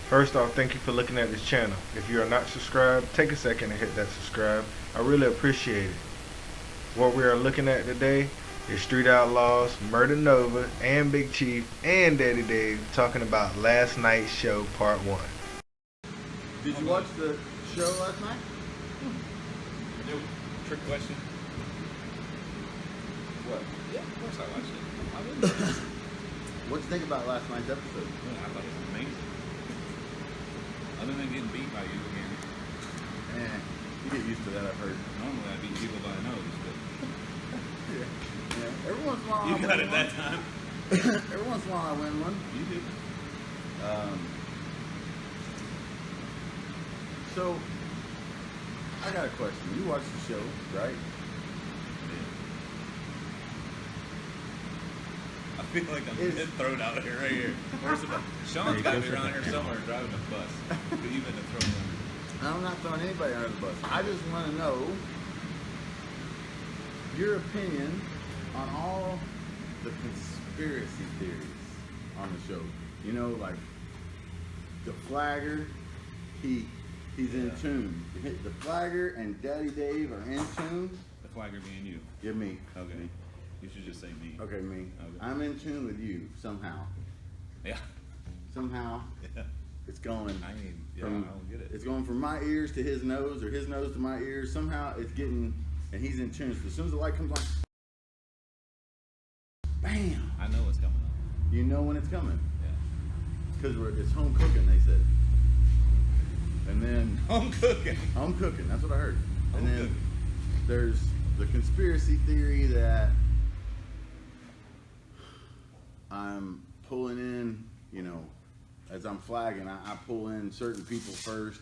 First off, thank you for looking at this channel. If you are not subscribed, take a second to hit that subscribe. I really appreciate it. What we are looking at today is Street Outlaws, Murder Nova, and Big Chief, and Daddy Dave talking about last night's show, part 1. Did you watch the show last night? No. Trick question. What? Yeah, of course I watched it. I wouldn't. What'd you think about last night's episode? Yeah, I thought it was amazing. Other than getting beat by you again. You get used to that, I've heard. Normally I beat people by the nose, but Yeah. Every once in a while you I got win it one. that time. Every once in a while I win one. You did. So, I got a question. You watched the show, right? I feel like I'm getting thrown out here right here. First of all, Shawn's got to be around here somewhere driving a bus. But you've been thrown under. I'm not throwing anybody under the bus. I just want to know your opinion on all the conspiracy theories on the show. You know, like the Flagger, he's in tune. The Flagger and Daddy Dave are in tune. The Flagger being you. Give me. Okay. Me. You should just say me. Okay, me. Okay. I'm in tune with you somehow. Yeah. Somehow Yeah. it's going. I mean, yeah, from, I don't get it. It's going from my ears to his nose, or his nose to my ears. Somehow it's getting, and he's in tune. So as soon as the light comes on, bam! I know what's coming up. You know when it's coming. Yeah. Because it's home cooking, they said. And then Home cooking. home cooking, that's what I heard. Home And then cooking. there's the conspiracy theory that I'm pulling in, you know, as I'm flagging, I pull in certain people first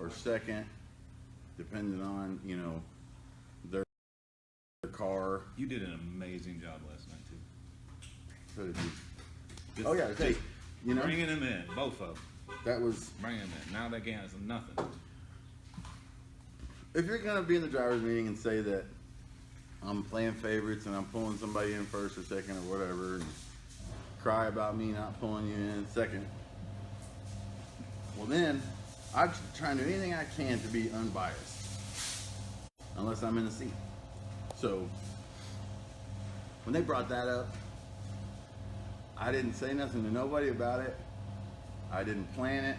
or second, depending on, you know, their car. You did an amazing job last night too. So did you. Just- Oh yeah, hey, just you know, bringing them in, both of them. that was, Bringing them in. Now they got nothing. if you're gonna be in the driver's meeting and say that I'm playing favorites and I'm pulling somebody in first or second or whatever, and cry about me not pulling you in second, well then I try and do anything I can to be unbiased, unless I'm in the seat. So when they brought that up, I didn't say nothing to nobody about it. I didn't plan it.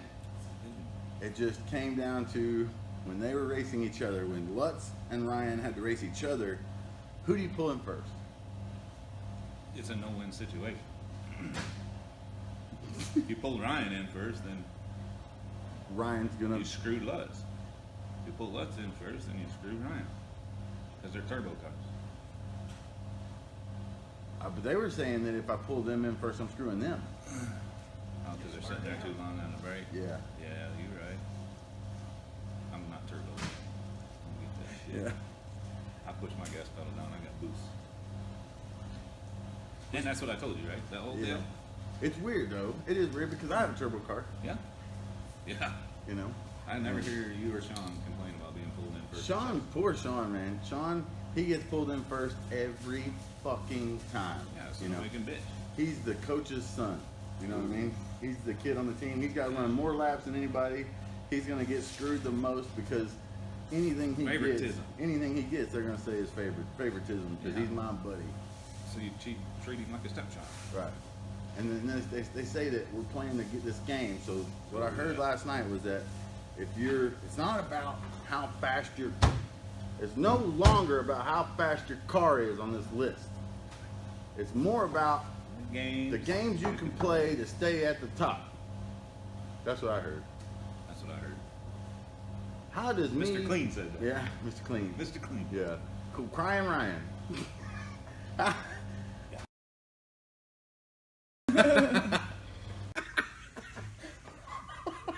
It just came down to when they were racing each other, when Lutz and Ryan had to race each other, who do you pull in first? It's a no-win situation. You pull Ryan in first, then Ryan's gonna. you screw Lutz. You pull Lutz in first, then you screw Ryan. Because they're turbo cars. But they were saying that if I pull them in first, I'm screwing them. Oh, because they're sitting there too long on the brake. Yeah. Yeah, you're right. I'm not turbo. I don't get that shit. Yeah. I push my gas pedal down, I got boost. And that's what I told you, right? That whole Yeah. deal? It's weird though. It is weird because I have a turbo car. Yeah. Yeah. You know. I never hear you or Shawn complain about being pulled in first. Shawn, poor Shawn, man. Shawn, he gets pulled in first every fucking time. Yeah, so you know. we can bitch. He's the coach's son. You know what I mean? He's the kid on the team. He's got to run more laps than anybody. He's gonna get screwed the most because anything he gets, they're gonna say is favoritism because Yeah. he's my buddy. So you treat him like a stepchild. Right. And then they say that we're playing to get this game. So what I heard last night was that it's not about how fast it's no longer about how fast your car is on this list. It's more about the games you can play to stay at the top. That's what I heard. That's what I heard. How does Mr. Clean said that. Yeah, Mr. Clean. Mr. Clean. Yeah. Cool. Crying Ryan.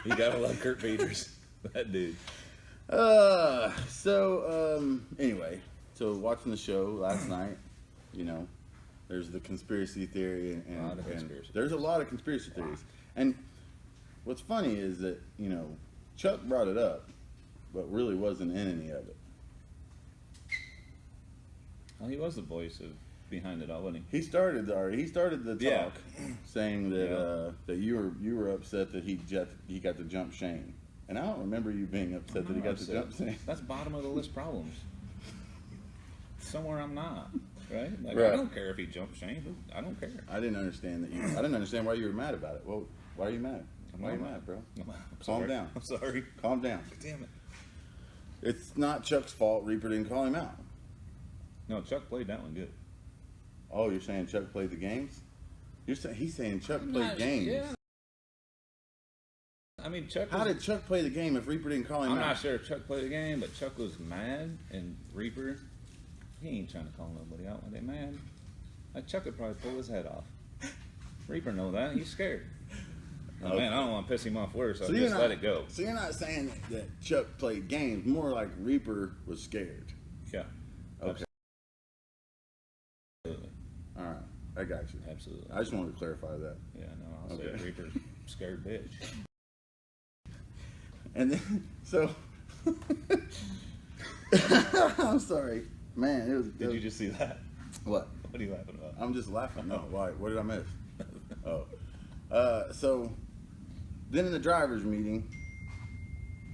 You gotta love Kurt Peters. That dude. Anyway, so watching the show last night, you know, there's the conspiracy theory and, A lot of conspiracy there's a lot of conspiracy theories. And what's funny is that, you know, Chuck brought it up, but really wasn't in any of it. Well, he was the voice of behind it all, wasn't he? He started the talk Yeah. saying that that you were upset that he got to jump Shane, and I don't remember you being upset that he got to jump Shane. That's bottom of the list problems. Somewhere I'm not, right? Like, Right. I don't care if he jumps Shane. I don't care. I didn't understand why you were mad about it. Well, why are you mad? Why are you mad, bro? Calm down. I'm sorry. Calm down. Damn it. It's not Chuck's fault. Reaper didn't call him out. No, Chuck played that one good. Oh, you're saying Chuck played the games? He's saying Chuck played games. Yeah. I mean, Chuck. How did Chuck play the game if Reaper didn't call him I'm out? not sure if Chuck played the game, but Chuck was mad, and Reaper, he ain't trying to call nobody out when they mad. Like, Chuck would probably pull his head off. Reaper know that. He's scared. Oh, Okay. man, I don't want to piss him off worse, so So just let it go. So you're not saying that Chuck played games, more like Reaper was scared. Yeah. Okay. Absolutely. All right. I got you. Absolutely. I just wanted to clarify that. Yeah, no, I'll Okay. say Reaper's scared bitch. And then, so, I'm sorry. Man, it was. Did you just see that? What? What are you laughing about? I'm just laughing. No, why? What did I miss? So then in the driver's meeting,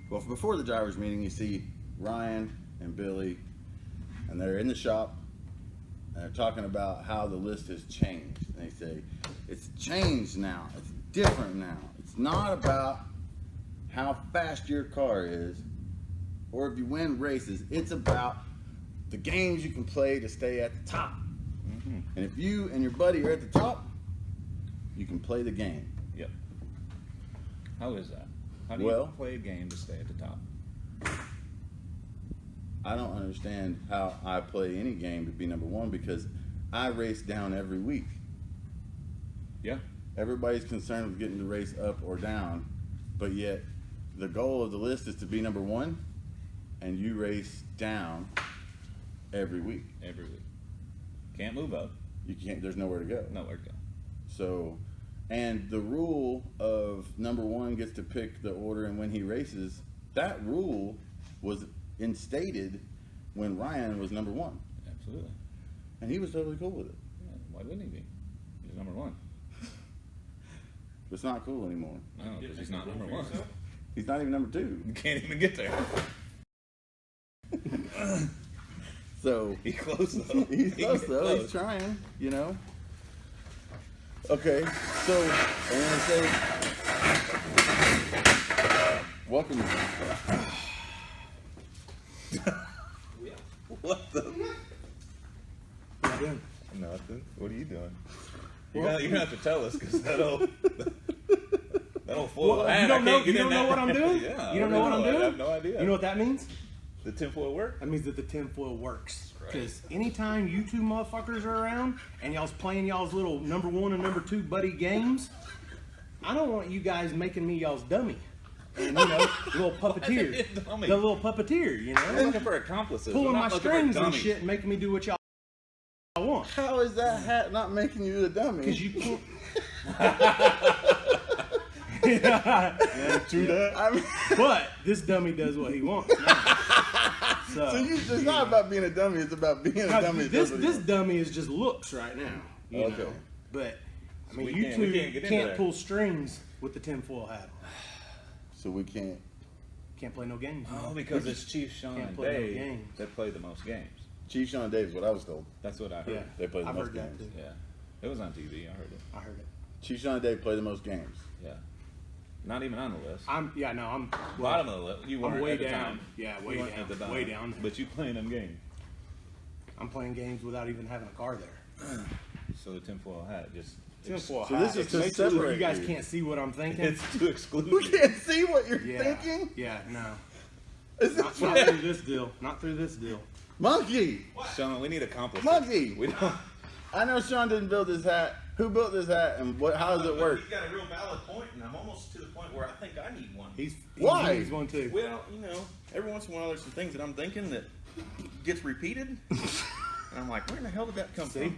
well, before the driver's meeting, you see Ryan and Billy, and they're in the shop, and they're talking about how the list has changed. And they say, it's changed now. It's different now. It's not about how fast your car is, or if you win races. It's about the games you can play to stay at the top. Mm-hmm. And if you and your buddy are at the top, you can play the game. Yep. How is that? How do Well- you play a game to stay at the top? I don't understand how I play any game to be number one because I race down every week. Yeah. Everybody's concerned with getting the race up or down, but yet the goal of the list is to be number one, and you race down every week. Every week. Can't move up. You can't. There's nowhere to go. Nowhere to go. So, and the rule of number one gets to pick the order and when he races, that rule was instated when Ryan was number one. Absolutely. And he was totally cool with it. Yeah, why wouldn't he be? He's number one. It's not cool anymore. No, because he's not number one. He's not even number two. You can't even get there. So, He's close though. he's He close get though. He's trying, you know. Okay, so I'm gonna say, welcome. What the? Nothing. What are you doing? You're gonna have to tell us because that'll foil. Well, Man, you don't I know. can't get You in don't know that. what I'm doing. Yeah, You don't know what I'm I doing. have no idea. You know what that means? The tinfoil work? That means that the tinfoil works. Right. Because anytime you two motherfuckers are around and y'all's playing y'all's little number one and number two buddy games, I don't want you guys making me y'all's dummy. And you know, little puppeteer. Dummy? The little puppeteer, you I'm know? looking for accomplices. Pulling I'm my not looking for strings and dummies. shit and making me do what y'all want. How is that hat not making you the dummy? Because you can't. True that. I mean, But this dummy does what he wants. Now. so it's not about being a dummy. It's about being a dummy. This That's what this dummy is just looks right now. You Okay. know? But I mean, we you can't- two we can't get into can't that. pull strings with the tinfoil hat on. So we can't. Can't play no games. Oh, man. because it's Chief Shawn Can't and play no Dave games. that play the most games. Chief Shawn and Dave is what I was told. That's what I heard. Yeah, They play the I've most heard that games. too. Yeah. It was on TV. I heard it. I heard it. Chief Shawn and Dave play the most games. Yeah. Not even on the list. I'm well, Bottom of the list. You weren't I'm way at the down. time. Yeah, You way weren't down. at the time. Way down. But you playing them games. I'm playing games without even having a car there. So the tinfoil hat just Tinfoil So hat. this is to Makes it look- separate You guys you. can't see what I'm thinking. it's too exclusive. We can't see what you're Yeah. thinking. Yeah. No. Is Not, this not through this deal. Not through this deal. Monkey? Shawn, we need accomplices. Monkey! We don't. I know Shawn didn't build this hat. Who built this hat and what? How does it work? He's got a real valid point, and I'm almost to the point where I think I need one. He Why? needs one too. Well, you know, every once in a while there's some things that I'm thinking that gets repeated, and I'm like, where in the hell did that come from?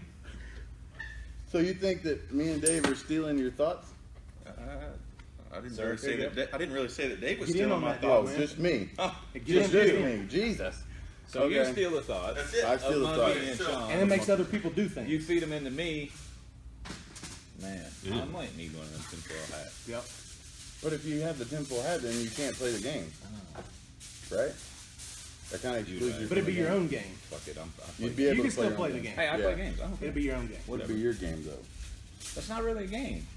So you think that me and Dave are stealing your thoughts? I didn't Sir, really say here you that. I didn't really say that Dave was Get in stealing on my that deal, Oh, thoughts. man. just me. Oh, Get Just in, me. Jesus. So you Okay. steal the thoughts. That's it. I steal the of thoughts. Monkey and Shawn. And it makes other people do things. You feed them into me. Man, I might need one of them tinfoil hats. Yep. But if you have the tinfoil hat, then you can't play the game, right? That kind of excludes you. But it'd be your own game. Fuck it, You'd be You able can to play still your play own the game. game. Hey, I Yeah. play games. I don't care. It'd be your own game. It'd Whatever. be your game though. That's not really a game.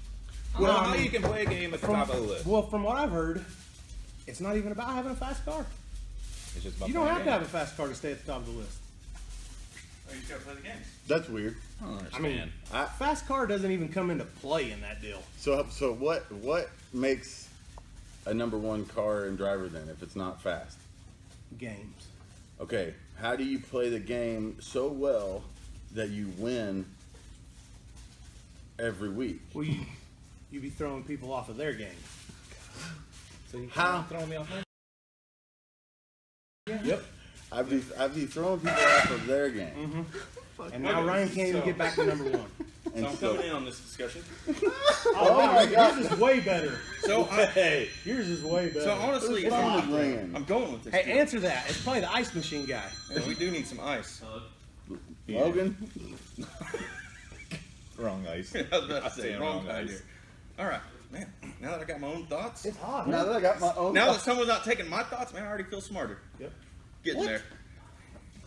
I Well, don't know I how mean, you can play a game at the top of the list. Well, from what I've heard, it's not even about having a fast car. It's just about You don't playing have to games. have a fast car to stay at the top of the list. Oh, you just gotta play the games. That's weird. I don't I understand. mean, fast car doesn't even come into play in that deal. So what makes a number one car and driver then if it's not fast? Games. Okay, how do you play the game so well that you win every week? Well, you be throwing people off of their game. So you How? throwing me off my Yep. I'd be throwing people off of their game. Mm-hmm. And now Ryan can't even get back to number one. And So I'm so, coming in on this discussion. Oh, my God. Yours is way better. So I, Yours is way better. so honestly, Whose phone is ringing? I'm going with this. Hey, deal. answer that. It's probably the ice machine guy. Yeah, we do need some ice. Logan? wrong ice. I was about to say saying wrong wrong kind ice. here. All right, man. Now that I got my own thoughts, It's hot. Now that I got my own. now that someone's not taking my thoughts, man, I already feel smarter. Yep. Getting What? there.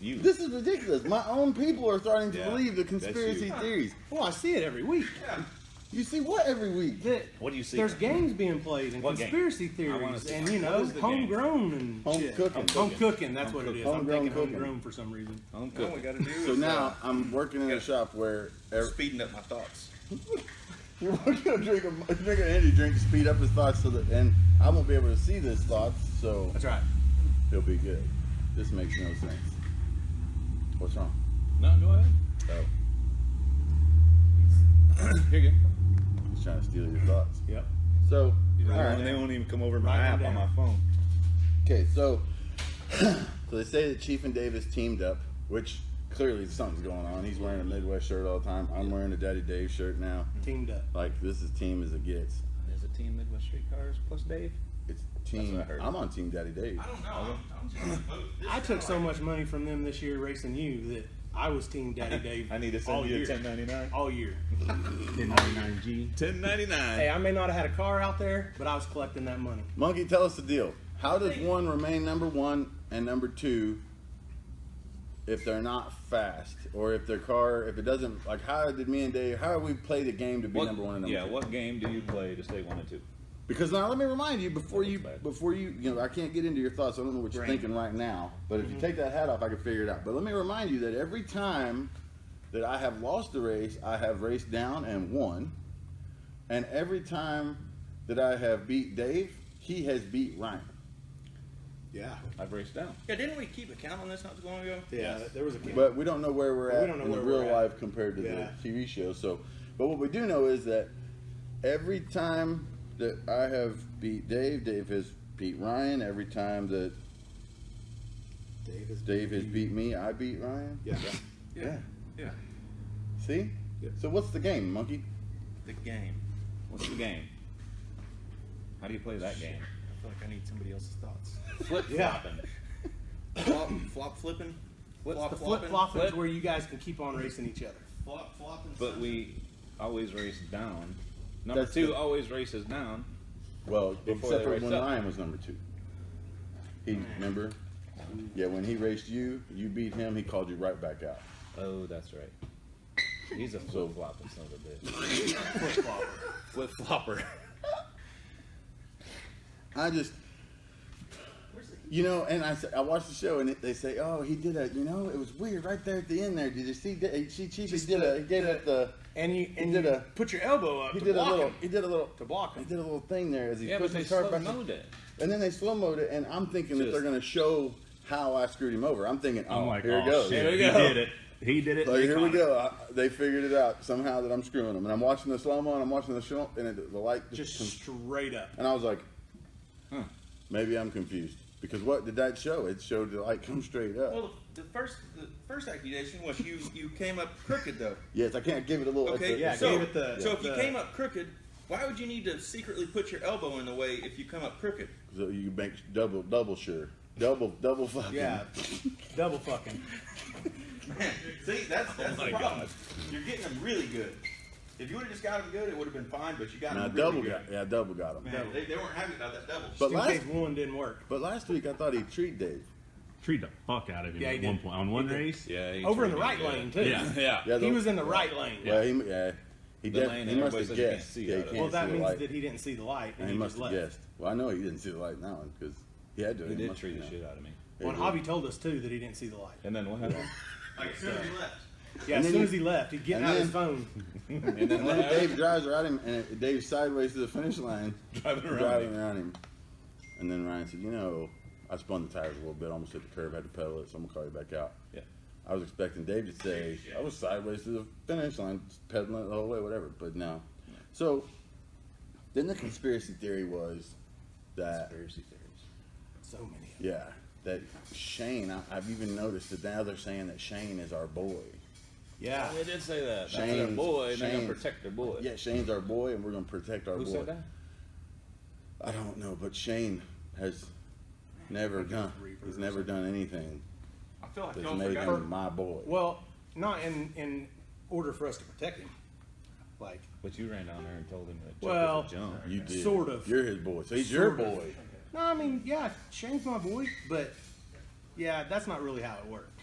You. This is ridiculous. My own people are starting to Yeah, believe the that's conspiracy you. theories. Well, I see it every week. You see what every week? That What do you see? there's games being played and What game? conspiracy I wanna theories see. and, you What know, is the game? homegrown and Home shit. cooking. Home cooking, that's what it is. I'm Homegrown thinking cooking. homegrown for some reason. I'm All we cooking. got to do So is now I'm working in a shop where speeding up my thoughts. you're gonna drink an energy drink to speed up his thoughts, so that, and I won't be able to see his thoughts, so That's right. he'll be good. This makes no sense. What's wrong? No, go ahead. Oh, Here you go. he's trying to steal your thoughts. Yep. So, They all won't- right. They won't even come over my Write app them on down. my phone. Okay, so so they say that Chief and Davis teamed up, which clearly something's going on. He's wearing a Midwest shirt all the time. I'm wearing a Daddy Dave shirt now. Teamed up. Like this is team as it gets. There's a team Midwest Streetcars plus Dave. It's team. what I heard. I'm on Team Daddy Dave. I don't know. I'm just I took so much money from them this year racing you that I was Team Daddy Dave I need to all send you a year. 1099. All year. 1099G. 1099. Hey, I may not have had a car out there, but I was collecting that money. Monkey, tell us the deal. How does one remain number one and number two if they're not fast, or if their car, if it doesn't, like how did me and Dave, how do we play the game to be number one and number yeah, two? what game do you play to stay 1 and 2? Because now let me remind you before you Bad. you know, I can't get into your thoughts. I don't know what you're thinking right now. But if you take that hat off, I can figure it out. But let me remind you that every time that I have lost a race, I have raced down and won. And every time that I have beat Dave, he has beat Ryan. Yeah. I've raced down. Yeah, didn't we keep a count on this not too long ago? Yeah, there was a game. But we don't know where we're We at don't know in the where real we're at. life compared to Yeah. the TV show. So, but what we do know is that every time that I have beat Dave, Dave has beat Ryan. Every time that Dave has beat me, I beat Ryan. Yeah. Yeah. Yeah. See? Yeah. So what's the game, Monkey? The game. What's the game? How do you play that game? I feel like I need somebody else's thoughts. Flip Yeah. flopping. Flop flipping. The Flop flip flopping. flopping is Flip. where you guys can keep on racing each other. Flop flopping. But we always race down. Number That's 2 the- always races down. Well, Before except they for raced when up. Ryan was number 2. He remember? Yeah, when he raced you, you beat him. He called you right back out. Oh, that's right. He's a So- flip flopping son of a bitch. Flip flopper. Flip flopper. I just, you know, and I watched the show and they say, oh, he did a, you know, it was weird right there at the end there. Did you see? Chief, he did a, he gave it the, And you did you a- put your elbow up. he to did a block little, him. he did a little, To block he him. did a little thing there as he Yeah, but pushed they his car slow back. mode it. And then they slow mode it, and I'm thinking that Just- they're going to show how I screwed him over. I'm thinking, oh, I'm like, here oh, it goes. shit. Here we He go. did it. He did it. Like, They here we caught it. go. They figured it out somehow that I'm screwing them. And I'm watching the slow mo and I'm watching the show, and the light Just comes. straight up. And I was like, Huh. maybe I'm confused. Because what did that show? It showed the light come straight up. Well, the first accusation was you came up crooked though. Yes, I can't give it a little. Okay. Yeah, So, gave it the- so if you the- came up crooked, why would you need to secretly put your elbow in the way if you come up crooked? So you make double sure. Double fucking. Yeah, double fucking. Man, see, that's the problem. You're getting them really good. If you would have just got them good, it would have been fine. But you got Now them really double good. double got him. Man, they weren't happy about that double. But In last, case one didn't work. but last week I thought he treated Dave. Treat the fuck out of him Yeah, he at one did. point on one He did. race. Yeah, he Over in the treated right me lane good. too. Yeah. Yeah, He was in the right lane. Well, he The lane he that must everybody have says you can't guessed. see Yeah, he out of. can't Well, that see the means light. that he didn't see the light And and he must just have left. guessed. Well, I know he didn't see the light in that one because he had to. He did must- treat you the know. shit out of me. Well, Yeah, Javi told us too that he didn't see the light. And then what happened? Like as soon as he left. Yeah, And as then soon he- as he left, he'd get and out then- his phone. And then And what then happened? Dave drives around him, and Dave's sideways to the finish line, Driving around driving him. around him. And then Ryan said, "You know, I spun the tires a little bit, almost hit the curb, had to pedal it, so I'm gonna call you back out." Yeah. I was expecting Dave to say, "I was sideways to the finish line, pedaling it the whole way, whatever." But no. So then the conspiracy theory was that Conspiracy theories. So many. yeah, that Shane. I've even noticed that now they're saying that Shane is our boy. Yeah. Oh, they did say that. That's their Shane's- boy, and they're gonna Shane's- protect their boy. Yeah, Shane's our boy, and we're gonna protect our Who boy. said that? I don't know, but Shane has never done. He's never done anything I feel like that's y'all made forgot. him my boy. Well, not in order for us to protect him. Like, But you ran down there and told him that Chuck Well, was a jump. You did. Sort of. You're his boy, so he's your Sort of. boy. no, I mean, yeah, Shane's my boy, but yeah, that's not really how it worked.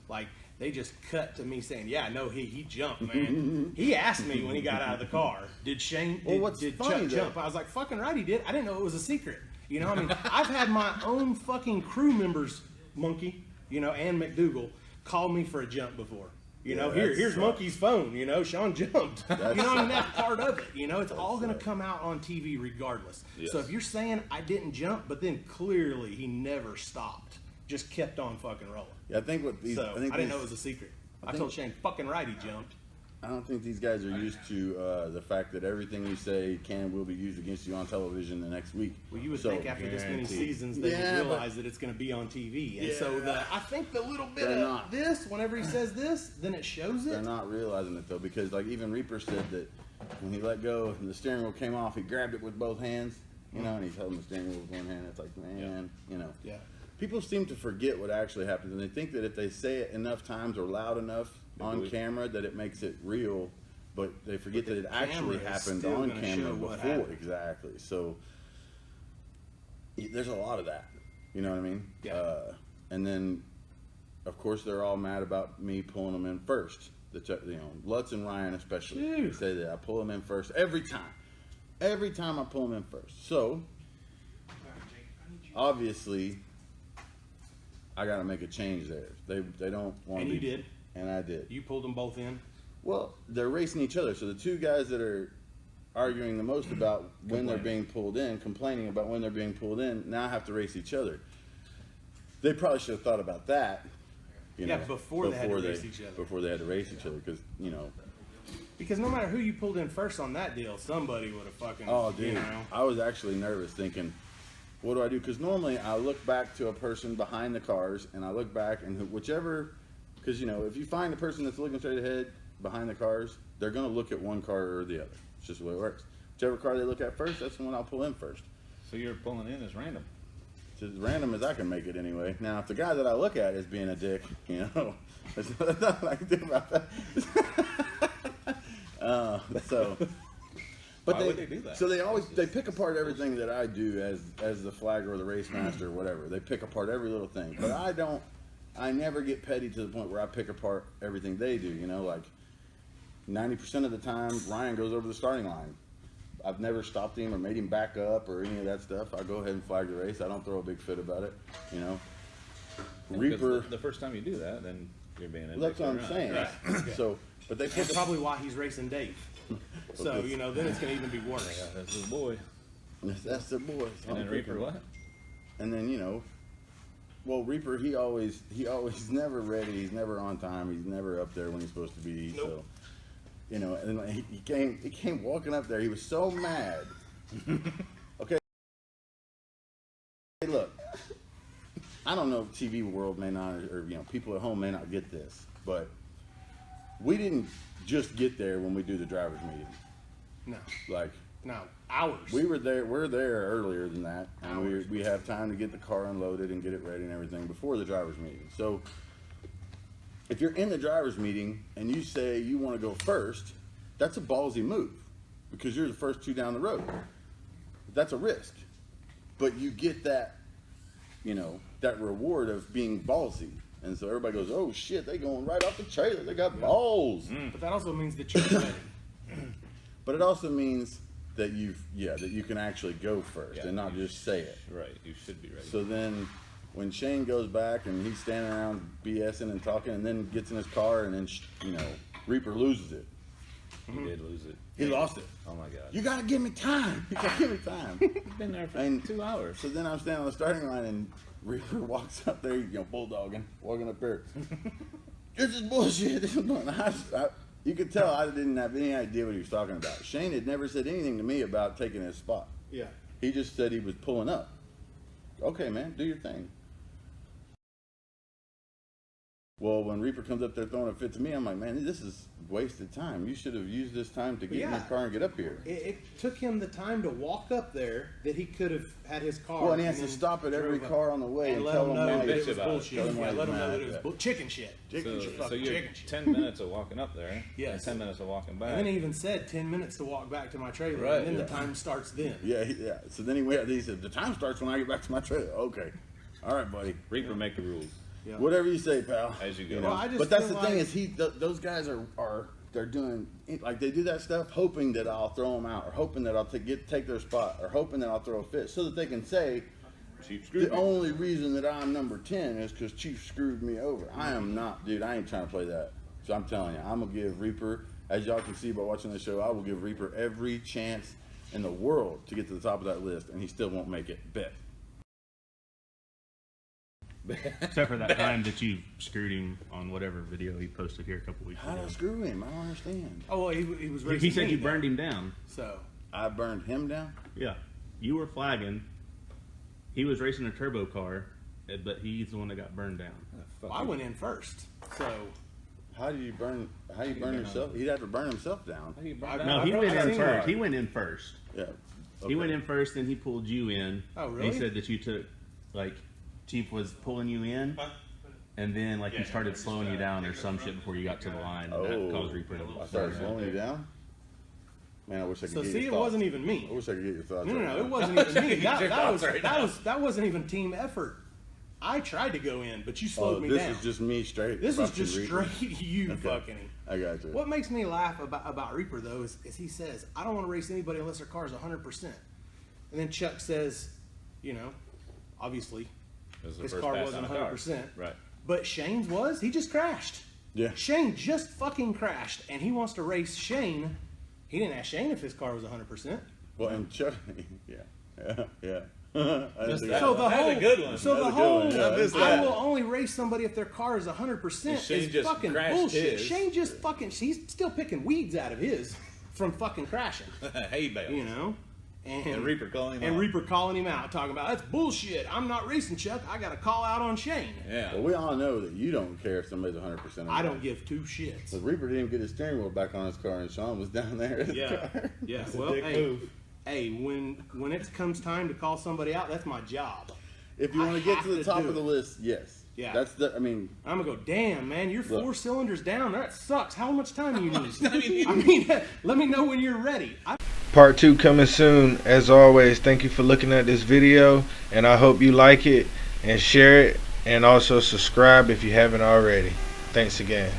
Like, they just cut to me saying, "Yeah, no, he jumped, man." He asked me when he got out of the car, "Did Shane? Well, Did, what's did funny, Chuck though- jump?" I was like, "Fucking right, he did." I didn't know it was a secret. You know, I mean, I've had my own fucking crew members, Monkey, you know, and McDougal, call me for a jump before. You know, Yeah, that here's sucks. Monkey's phone. You know, Shawn jumped. You know, I mean, that's part of it. You know, it's all going to sucks. come out on TV regardless. Yes. So if you're saying I didn't jump, but then clearly he never stopped, just kept on fucking rolling. Yeah, I think what these. So I think didn't know it these- was a secret. I think- told Shane, fucking right, he jumped. I don't think these guys are used to the fact that everything you say can and will be used against you on television the next week. Well, you would So, think after this many guaranteed. seasons they Yeah, would but- realize that it's going to be on TV. And so I think the little bit They're of not. this, whenever he says this, then it shows They're it. not realizing it though, because like even Reaper said that when he let go and the steering wheel came off, he grabbed it with both hands, you know, and he's holding the steering wheel with one hand. It's like, man, you know. Yeah. People seem to forget what actually happens, and they think that if they say it enough times or loud enough on believe it. camera, that it makes it real. But they forget But that the it actually camera is happened still on gonna camera show what before. happened. Exactly. So there's a lot of that. You know what I mean? Yeah. And then, of course, they're all mad about me pulling them in first. Lutz and Ryan especially Phew. say that I pull them in first every time. Every time I pull them in first. So obviously, I got to make a change there. They don't want. And to you did. And I did. You pulled them both in. Well, they're racing each other. So the two guys that are arguing the most about when they're being pulled in, complaining about when they're being pulled in, now have to race each other. They probably should have thought about that. Yeah, before they had to race each other. Before they had to race each other, because Because no matter who you pulled in first on that deal, somebody would have fucking. oh, dude, You know. I was actually nervous, thinking, what do I do? Because normally I look back to a person behind the cars, and I look back, and whichever, because if you find the person that's looking straight ahead behind the cars, they're gonna look at one car or the other. It's just the way it works. Whichever car they look at first, that's the one I'll pull in first. So you're pulling in as random. It's as random as I can make it anyway. Now, if the guy that I look at is being a dick, there's nothing I can do about that. But Why would they do that? So they pick apart everything that I do as the flagger or the race master or whatever. They pick apart every little thing. But I never get petty to the point where I pick apart everything they do. Like 90% of the time, Ryan goes over the starting line. I've never stopped him or made him back up or any of that stuff. I go ahead and flag the race. I don't throw a big fit about it. Reaper. The first time you do that, then you're being. That's what I'm around. saying. Right. So, but they That's put probably why he's racing Dave. So Okay. then it's gonna even be worse. Yeah, that's his boy. that's the boy. And then Reaper what? And then well, Reaper he always never ready. He's never on time. He's never up there when he's supposed to be. Nope. So, and like, he came walking up there. He was so mad. Okay. Hey, look. I don't know if TV world may not, or people at home may not get this, but we didn't just get there when we do the drivers meeting. No. Like No, hours. We were there. We're there earlier than that, and we have time to get the car unloaded and get it ready and everything before the driver's meeting. So, if you're in the driver's meeting and you say you want to go first, that's a ballsy move because you're the first two down the road. That's a risk, but you get that, that reward of being ballsy. And so everybody goes, "Oh shit, they going right off the trailer. They got balls." But that also means that you're ready. But it also means that that you can actually go first and not just say it. Right, you should be ready. So then when Shane goes back and he's standing around BSing and talking and then gets in his car and then, Reaper loses it. He did lose it. He lost it. Oh my God. You got to give me time. You got to give me time. You've been there for 2 hours. So then I'm standing on the starting line and Reaper walks up there, bulldogging, walking up there. This is bullshit. You could tell I didn't have any idea what he was talking about. Shane had never said anything to me about taking his spot. Yeah. He just said he was pulling up. Okay, man, do your thing. Well, when Reaper comes up there throwing a fit to me, I'm like, man, this is wasted time. You should have used this time to get in his car and get up here. It took him the time to walk up there that he could have had his car. Well, and he has to stop at every car on the way and let tell him him know why that he's it was bullshit. Tell him why Yeah, he's let him know mad. that it was chicken shit. So Fucking you're chicken shit. 10 minutes of walking up there. Yes. And 10 minutes of walking back. And then he even said 10 minutes to walk back to my trailer. Right, And then yeah. the time starts then. Yeah. So then he said, the time starts when I get back to my trailer. Okay. All right, buddy. Reaper make the rules. Yeah. Whatever you say, pal. As you go. Well, I just But that's the feel thing like- is those guys they're doing, like, they do that stuff hoping that I'll throw them out or hoping that I'll take their spot or hoping that I'll throw a fit so that they can say Chief screwed the me. only reason that I'm number 10 is because Chief screwed me over. I am not, dude. I ain't trying to play that. So I'm telling you, I'm gonna give Reaper, as y'all can see by watching the show, I will give Reaper every chance in the world to get to the top of that list, and he still won't make it. Bet. Except for that time that you screwed him on whatever video he posted here a couple weeks How ago. did I screw him? I don't understand. Oh, well, he was racing. He said me you then. burned him down. So, I burned him down. Yeah. You were flagging. He was racing a turbo car, but he's the one that got burned down. well, I went in first. So, How do you burn yourself? He'd have to burn himself down. How do you burn down? No, he I've went in seen first. that. He went in first. Yeah. He went in first, then he pulled you in. Oh, And really? he said that you took, like, Chief was pulling you in, and then, like, he started slowing you down or some shit before you got to the line. And that caused Reaper to I started slowing you down. Man, I wish I could so get see, your it thoughts. wasn't even me. I wish I could get your thoughts. No, right no, now. it wasn't even me. Get your thoughts right now. That wasn't even team effort. I tried to go in, but you slowed me this down. is just me straight. This was fucking just Reaper. straight you Okay. fucking him. I got you. What makes me laugh about Reaper though is he says, I don't want to race anybody unless their car is 100%. And then Chuck says, obviously It was the his first car pass wasn't on the car. 100%. Right. But Shane's was. He just crashed. Yeah. Shane just fucking crashed, and he wants to race Shane. He didn't ask Shane if his car was 100%. Well, and Chuck, yeah. I didn't think that. So the That's whole, a good one. So That's the a good whole, one, yeah. I missed I that. will only race somebody if their car is 100% And Shane is just fucking crashed bullshit. his. Shane just fucking, he's still picking weeds out of his from fucking crashing, Hay bale. And Reaper calling him and out. Reaper calling him out, talking about that's bullshit. I'm not racing Chuck. I got to call out on Shane. Yeah. Well, we all know that you don't care if somebody's 100%. I don't give two shits. But Reaper didn't even get his steering wheel back on his car, and Shawn was down there. In his car. Yeah. That's a Well, dick hey, move. when it comes time to call somebody out, that's my job. If you I want to get have to the to top do of the it. list, yes. Yeah. That's the. I mean, I'm gonna go, damn, man, you're Look. 4 cylinders down. That sucks. How much time do you need? I mean, let me know when you're ready. Part 2 coming soon. As always, thank you for looking at this video, and I hope you like it and share it, and also subscribe if you haven't already. Thanks again.